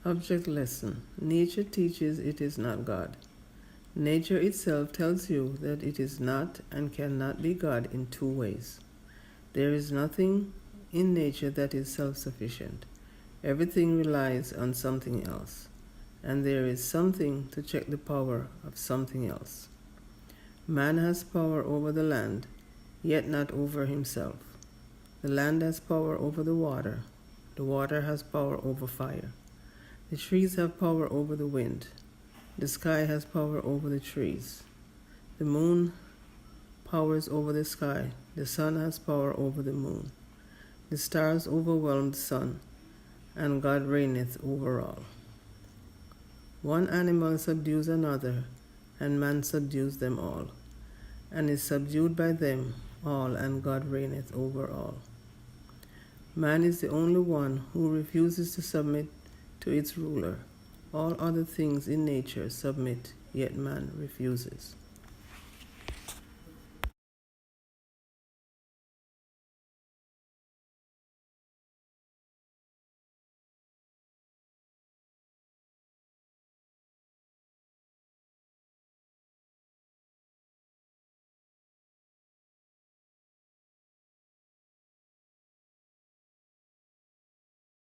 Object lesson. Nature teaches it is not God. Nature itself tells you that it is not and cannot be God in two ways. There is nothing in nature that is self-sufficient. Everything relies on something else, and there is something to check the power of something else. Man has power over the land, yet not over himself. The land has power over the water has power over fire. The trees have power over the wind. The sky has power over the trees. The moon powers over the sky. The sun has power over the moon. The stars overwhelm the sun, and God reigneth over all. One animal subdues another, and man subdues them all, and is subdued by them all, and God reigneth over all. Man is the only one who refuses to submit to its ruler. All other things in nature submit, yet man refuses.